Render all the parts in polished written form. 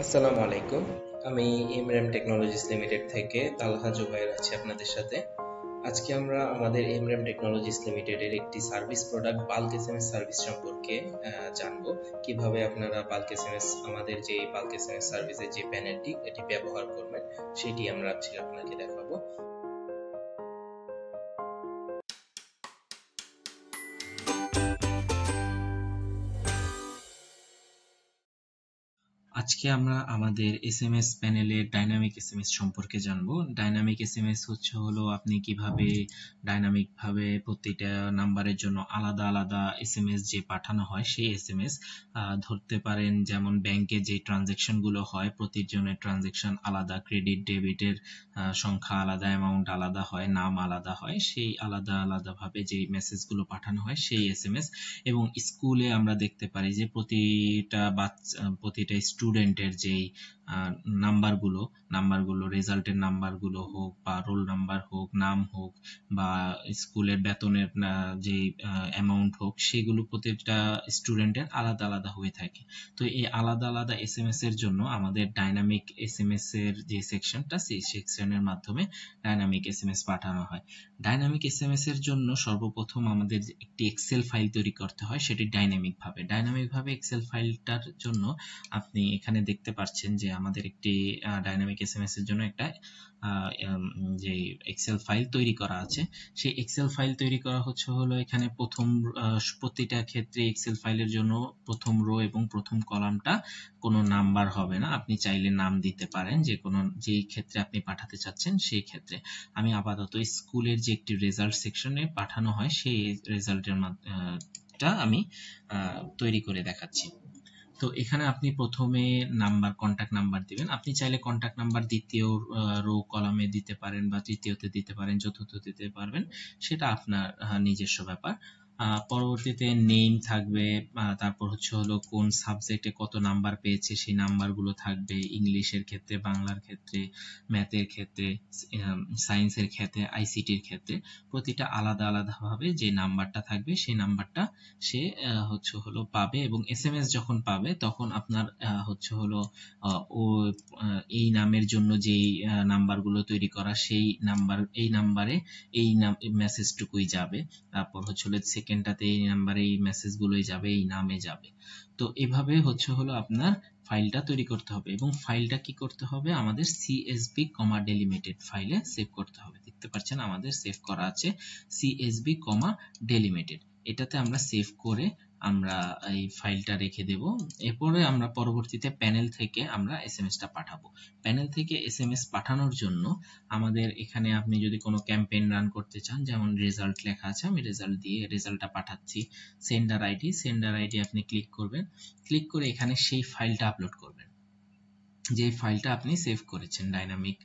আসসালামু আলাইকুম। আমি এমরাম টেকনোলজিস লিমিটেড থেকে তালহা জুবাইর আছি আপনাদের সাথে। আজকে আমরা আমাদের এমরাম টেকনোলজিস লিমিটেডের একটি service product bulk SMS service সম্পর্কে জানবো। কিভাবে আপনারা বাল্ক এসএমএস আমাদের যে বাল্ক এসএমএস সার্ভিসের যে প্যানেলটি এটি ব্যবহার করবেন সেটি আমরা আজকে আপনাকে দেখাবো। আজকে আমরা আমাদের এসএমএস প্যানেলের ডাইনামিক এসএমএস সম্পর্কে জানবো। ডাইনামিক এসএমএস হলো আপনি কিভাবে ডাইনামিক ভাবে প্রতিটা নাম্বারের জন্য আলাদা আলাদা এসএমএস যে পাঠানো হয় সেই এসএমএস ধরতে পারেন, যেমন ব্যাংকে যে ট্রানজেকশন গুলো হয় প্রতিজনের ট্রানজেকশন আলাদা, ক্রেডিট ডেবিটের সংখ্যা আলাদা, অ্যামাউন্ট আলাদা হয়, নাম আলাদা হয়, সেই আলাদা আলাদা ভাবে যে মেসেজ গুলো পাঠানো হয় সেই এসএমএস। এবং স্কুলে আমরা দেখতে পারি যে প্রতিটা স্টুডেন্টের যেই নাম্বারগুলো রেজাল্টের নাম্বারগুলো হোক বা রোল নাম্বার হোক, নাম হোক বা স্কুলের বেতনের যে অ্যামাউন্ট হোক, সেগুলো প্রতিটা স্টুডেন্টের আলাদা আলাদা হয়ে থাকে। তো এই আলাদা আলাদা এসএমএস এর জন্য আমাদের ডাইনামিক এসএমএস এর যে সেকশনটা, সেই সেকশনের মাধ্যমে ডাইনামিক এসএমএস পাঠানো হয়। ডাইনামিক এসএমএস এর জন্য সর্বপ্রথম আমাদের একটি এক্সেল ফাইল তৈরি করতে হয়, সেটি ডাইনামিক ভাবে এক্সেল ফাইলটার জন্য আপনি এখানে দেখতে পাচ্ছেন যে আমাদের একটি ডাইনামিক এসএমএস এর জন্য একটা যে এক্সেল ফাইল তৈরি করা আছে। সেই এক্সেল ফাইল তৈরি করা হলো এখানে প্রতিটা ক্ষেত্রে এক্সেল ফাইলের জন্য প্রথম রো এবং প্রথম কলামটা কোনো নাম্বার হবে না, আপনি চাইলে নাম দিতে পারেন যে কোনো, যেই ক্ষেত্রে আপনি পাঠাতে চাচ্ছেন সেই ক্ষেত্রে। আমি আপাতত স্কুলের যে একটি রেজাল্ট সেকশনে পাঠানো হয় সেই রেজাল্টের আমি তৈরি করে দেখাচ্ছি। তো এখানে আপনি প্রথমে কন্টাক্ট নাম্বার দিবেন। আপনি চাইলে কন্টাক্ট নাম্বার দ্বিতীয় রো কলামে দিতে পারেন বা তৃতীয়তে দিতে পারেন, চতুর্থ দিতে পারবেন, সেটা আপনার নিজস্ব ব্যাপার। পরবর্তীতে নেম থাকবে, তারপর হলো কোন সাবজেক্টে কত নাম্বার পেয়েছে সেই নাম্বারগুলো থাকবে, ইংলিশের ক্ষেত্রে, বাংলার ক্ষেত্রে, ম্যাথের ক্ষেত্রে, সায়েন্সের ক্ষেত্রে, আইসিটির ক্ষেত্রে প্রতিটা আলাদা আলাদা ভাবে যে নাম্বারটা থাকবে সেই নাম্বারটা সে হলো পাবে। এবং এসএমএস যখন পাবে তখন আপনার ও এই নামের জন্য যেই নাম্বারগুলো তৈরি করা সেই নাম্বারে এই মেসেজটুকুই যাবে। তারপর সেকেন্ডটাতে এই নাম্বারে এই মেসেজগুলোই যাবে, এই নামে যাবে। তো এভাবে হলো আপনার ফাইলটা তৈরি করতে হবে এবং ফাইলটা কি করতে হবে, আমাদের সিএসভি কমা ডেলিমিটেড ফাইলে সেভ করতে হবে। দেখতে পাচ্ছেন আমাদের সেভ করা আছে সিএসভি কমা ডেলিমিটেড, এটাতে আমরা সেভ করে আমরা এই ফাইলটা রেখে দেব। এরপরে আমরা পরবর্তীতে প্যানেল থেকে আমরা এসএমএসটা পাঠাবো। প্যানেল থেকে এসএমএস পাঠানোর জন্য আমাদের এখানে আপনি যদি কোনো ক্যাম্পেইন রান করতে চান, যেমন রেজাল্ট লেখা আছে, আমি রেজাল্ট দিয়ে রেজাল্টটা পাঠাচ্ছি, সেন্ডার আইডি আপনি ক্লিক করবেন, ক্লিক করে এখানে সেই ফাইলটা আপলোড করবেন যে ফাইলটা আপনি সেভ করেছেন ডাইনামিক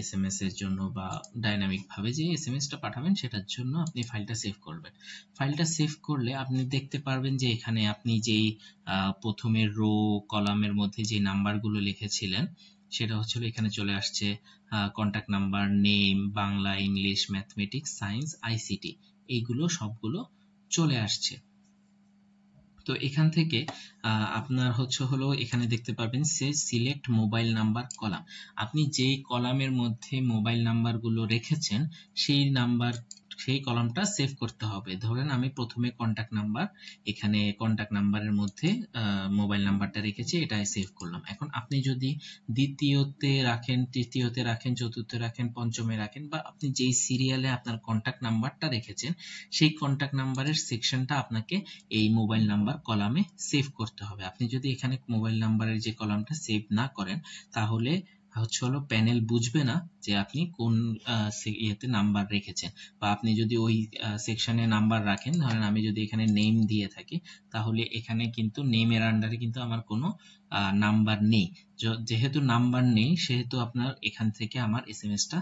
এসএমএস এর জন্য, বা ডাইনামিক ভাবে যে এসএমএসটা পাঠাবেন সেটার জন্য আপনি ফাইলটা সেভ করবেন। ফাইলটা সেভ করলে আপনি দেখতে পারবেন যে এখানে আপনি যেই প্রথমের রো কলামের মধ্যে যে নাম্বারগুলো লিখেছিলেন সেটা এখানে চলে আসছে, contact number, name, Bangla, English, mathematics, science, ICT, এইগুলো সবগুলো চলে আসছে। তো এখান থেকে আপনার এখানে দেখতে পাবেন সিলেক্ট মোবাইল নাম্বার কলাম। আপনি যেই কলামের মধ্যে মোবাইল নাম্বারগুলো রেখেছেন সেই কলামটা সেভ করতে হবে। ধরেন আমি প্রথমে এখানে কন্টাক্ট নাম্বারের মধ্যে মোবাইল নাম্বারটা রেখেছি, এটাই সেভ করলাম। এখন আপনি যদি দ্বিতীয়তে রাখেন, তৃতীয়তে রাখেন, চতুর্থে রাখেন, পঞ্চমে রাখেন, বা আপনি যেই সিরিয়ালে আপনার কন্টাক্ট নাম্বারটা রেখেছেন সেই কন্টাক্ট নাম্বারের সেকশনটা আপনাকে এই মোবাইল নাম্বার কলামে সেভ করতে হবে। আপনি যদি এখানে মোবাইল নাম্বারের যে কলামটা সেভ না করেন তাহলে প্যানেল বুঝবে না যে আপনি কোন ইয়েতে নাম্বার রেখেছেন। বা আপনি যদি ওই সেকশনে নাম্বার রাখেন, ধরেন আমি যদি এখানে নেম দিয়ে থাকি, তাহলে এখানে কিন্তু নেমের আন্ডারে কিন্তু আমার কোনো নাম্বার নেই। যেহেতু নাম্বার নেই সেহেতু আপনার এখান থেকে আমার এসএমএসটা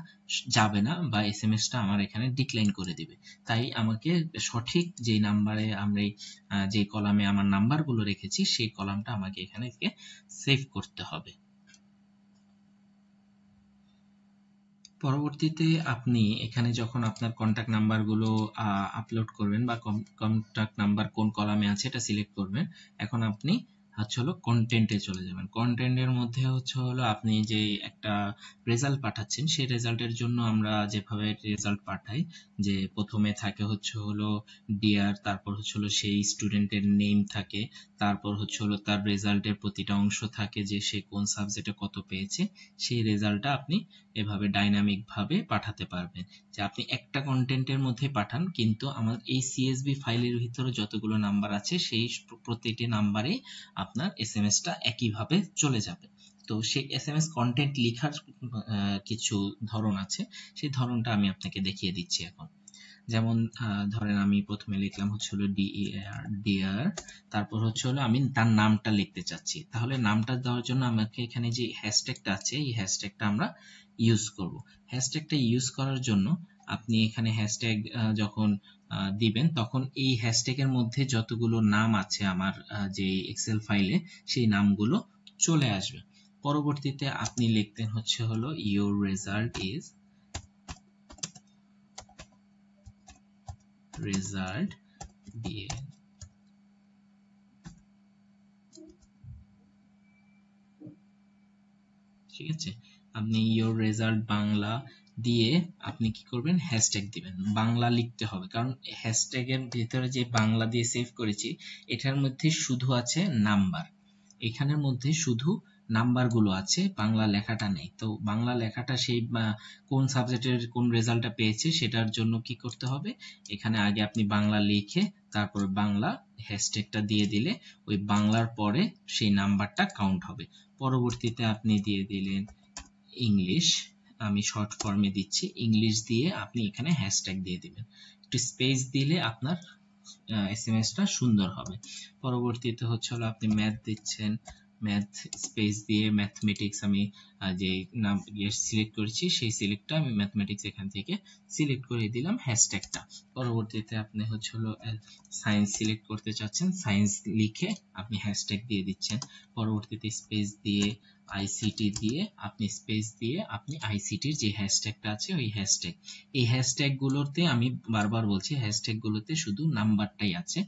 যাবে না, বা এসএমএসটা আমার এখানে ডিক্লাইন করে দিবে। তাই আমাকে সঠিক যে নাম্বারে আমরা যে কলামে আমার নাম্বারগুলো রেখেছি সেই কলামটা আমাকে এখানে সেভ করতে হবে। পরবর্তীতে আপনি এখানে যখন আপনার কন্টাক্ট নাম্বারগুলো আপলোড করবেন বা কন্টাক্ট নাম্বার কোন কলামে আছে এটা সিলেক্ট করবেন, এখন আপনি হচ্ছে হলো কন্টেন্টে চলে যাবেন। কন্টেন্টের মধ্যে হচ্ছে হলো আপনি যে একটা রেজাল্ট পাঠাচ্ছেন, সেই রেজাল্টের জন্য আমরা যেভাবে রেজাল্ট পাঠাই, যে প্রথমে থাকে হচ্ছে হলো ডিয়ার, তারপর হচ্ছে হলো সেই স্টুডেন্টের নেম থাকে, তারপর হচ্ছে হলো তার রেজাল্টের প্রতিটা অংশ থাকে যে সে কোন সাবজেক্টে কত পেয়েছে, সেই রেজাল্টটা আপনি এভাবে ডাইনামিক ভাবে পাঠাতে পারবেন। যে আপনি একটা কন্টেন্টের মধ্যে পাঠান, কিন্তু আমার এই সিএসভি ফাইলের ভিতরে যতগুলো নাম্বার আছে সেই প্রতিটি নাম্বারে আপনার এসএমএসটা একইভাবে চলে যাবে। তো সেই এসএমএস কন্টেন্ট লেখার কিছু ধরন আছে, সেই ধরনটা আমি আপনাকে দেখিয়ে দিচ্ছি এখন। যেমন ধরেন আমি প্রথমে লিখলাম হচ্ছে হলো ডিইআর, ডিয়ার, তারপর হচ্ছে হলো আমি তার নামটা লিখতে চাচ্ছি। তাহলে নামটা দেওয়ার জন্য আমাকে এখানে যে হ্যাশট্যাগটা আছে, এই হ্যাশট্যাগটা আমরা ইউজ করব। হ্যাশট্যাগটা ইউজ করার জন্য আপনি এখানে হ্যাশট্যাগ যখন দিবেন, তখন এই হ্যাশট্যাগের মধ্যে যতগুলো নাম আছে আমার যে এক্সেল ফাইলে, সেই নামগুলো চলে আসবে। পরবর্তীতে আপনি লিখতেন হচ্ছে হলো ইউর রেজাল্ট ইজ, রেজাল্ট দিয়ে, ঠিক আছে। আপনি ইউর রেজাল্ট বাংলা দিয়ে আপনি কি করবেন, হ্যাশট্যাগ দিবেন। বাংলা লিখতে হবে, কারণ হ্যাশট্যাগের ভিতরে যে বাংলা দিয়ে সেভ করেছি, এটার মধ্যে শুধু আছে নাম্বার, এখানের মধ্যে শুধু নাম্বার গুলো আছে, বাংলা লেখাটা নেই। তো বাংলা লেখাটা সেই কোন সাবজেক্টের কোন রেজাল্টটা পেয়েছে সেটার জন্য কি করতে হবে, এখানে আগে আপনি বাংলা লিখে তারপর বাংলা হ্যাশট্যাগটা দিয়ে দিলে ওই বাংলার পরে সেই নাম্বারটা কাউন্ট হবে। পরবর্তীতে আপনি দিয়ে দিলেন ইংলিশ, আমি শর্ট ফর্মে দিচ্ছি, ইংলিশ দিয়ে আপনি এখানে হ্যাশট্যাগ দিয়ে দিবেন। একটু স্পেস দিলে আপনার এসএমএসটা সুন্দর হবে। পরবর্তীতে হচ্ছে হলো আপনি ম্যাথ দিচ্ছেন, ম্যাথ স্পেস দিয়ে ম্যাথমেটিক্স, আমি যে নাম সিলেক্ট করেছি সেই সিলেক্টটা আমি ম্যাথমেটিক্স এখান থেকে সিলেক্ট করে দিলাম হ্যাশট্যাগটা। পরবর্তীতে আপনি হচ্ছে হলো সায়েন্স সিলেক্ট করতে চাচ্ছেন, সায়েন্স লিখে আপনি হ্যাশট্যাগ দিয়ে দিচ্ছেন। পরবর্তীতে স্পেস দিয়ে আইসিটি দিয়ে আপনি স্পেস দিয়ে আপনি আইসিটির যে হ্যাশট্যাগটা আছে ওই হ্যাশট্যাগ, এই হ্যাশট্যাগ গুলোতে আমি বারবার বলছি হ্যাশট্যাগ গুলোতে শুধু নাম্বারটাই আছে।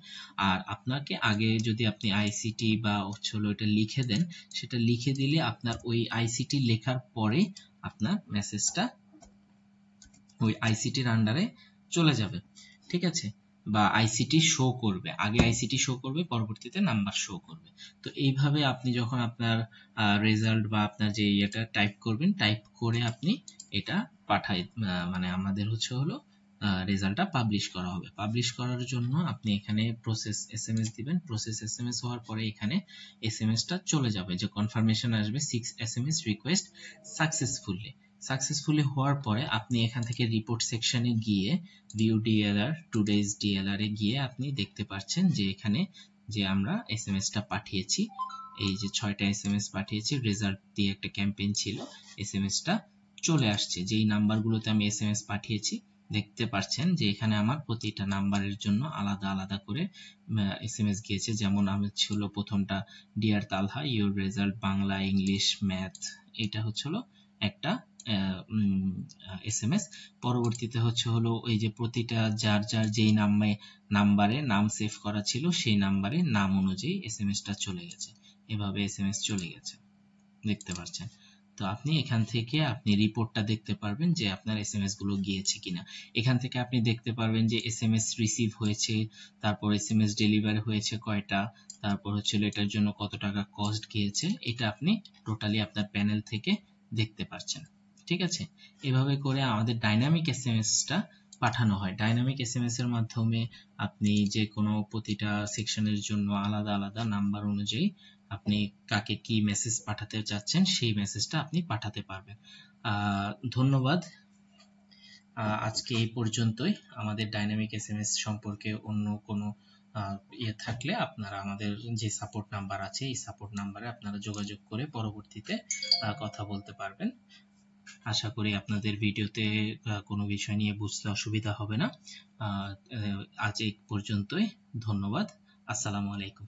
আর আপনাকে আগে যদি আপনি আইসিটি বা হচ্ছে হলো এটা লিখে দেন, সেটা লিখে দিলে আপনার ওই আইসিটি লেখার পরে আপনার মেসেজটা ওই আইসিটির আন্ডারে চলে যাবে, ঠিক আছে। বা আইসিটি শো করবে, আগে আইসিটি শো করবে, পরবর্তীতে নাম্বার শো করবে। তো এইভাবে আপনি যখন আপনার রেজাল্ট বা আপনার যে ইয়েটা টাইপ করবেন, টাইপ করে আপনি এটা পাঠাই, মানে আমাদের হচ্ছে হলো রেজাল্টটা পাবলিশ করা হবে। পাবলিশ করার জন্য আপনি এখানে প্রসেস এসএমএস দিবেন। প্রসেস এসএমএস হওয়ার পরে এখানে এসএমএসটা চলে যাবে, যে কনফার্মেশন আসবে 6 এসএমএস রিকোয়েস্ট সাকসেসফুলি হওয়ার পরে আপনি এখান থেকে রিপোর্ট সেকশনে গিয়ে ভিউ ডিএলআর, টুডেজ ডিএলআর এ গিয়ে আপনি দেখতে পাচ্ছেন যে এখানে যে আমরা এসএমএসটা পাঠিয়েছি, এই যে 6টা এসএমএস পাঠিয়েছি, রেজাল্ট দিয়ে একটা ক্যাম্পেইন ছিল, এসএমএসটা চলে আসছে। যেই নাম্বারগুলোতে আমি এসএমএস পাঠিয়েছি, দেখতে পাচ্ছেন যে এখানে আমার প্রতিটা নাম্বারের জন্য আলাদা আলাদা করে এসএমএস গিয়েছে। যেমন আমি ছিল প্রথমটা dear Talha, your result Bangla, English, math, এটা হচ্ছে হলো একটা এসএমএস। পরবর্তীতে হচ্ছে হলো ওই যে প্রতিটা যার যার যেই নাম্বারে নাম সেভ করা ছিল সেই নাম্বারে নাম অনুযায়ী এসএমএসটা চলে গেছে। এভাবে এসএমএস চলে গেছে, দেখতে পাচ্ছেন। তো আপনি এখান থেকে আপনি রিপোর্টটা দেখতে পারবেন যে আপনার এসএমএস গুলো গিয়েছে কিনা। এখান থেকে আপনি দেখতে পারবেন যে এসএমএস রিসিভ হয়েছে, তারপর এসএমএস ডেলিভারি হয়েছে কয়টা, তারপর হচ্ছে এটার জন্য কত টাকা কস্ট গিয়েছে, এটা আপনি টোটালি আপনার প্যানেল থেকে দেখতে পাচ্ছেন, ঠিক আছে। এভাবে করে আমাদের ডাইনামিক এসএমএসটা পাঠানো হয়। ডাইনামিক এসএমএস এর মাধ্যমে আপনি যে কোনো প্রতিটা সেকশনের জন্য আলাদা আলাদা নাম্বার অনুযায়ী আপনি কাকে কি মেসেজ পাঠাতে চাচ্ছেন সেই মেসেজটা আপনি পাঠাতে পারবেন। ধন্যবাদ। আজকে এই পর্যন্তই। আমাদের ডাইনামিক এসএমএস সম্পর্কে অন্য কোনো ইয়ে থাকলে আপনারা আমাদের যে সাপোর্ট নাম্বার আছে এই সাপোর্ট নাম্বারে আপনারা যোগাযোগ করে পরবর্তীতে কথা বলতে পারবেন। আশা করি আপনাদের ভিডিওতে কোনো বিষয় নিয়ে বুঝতে অসুবিধা হবে না। আজ এই পর্যন্তই। ধন্যবাদ। আসসালামু আলাইকুম।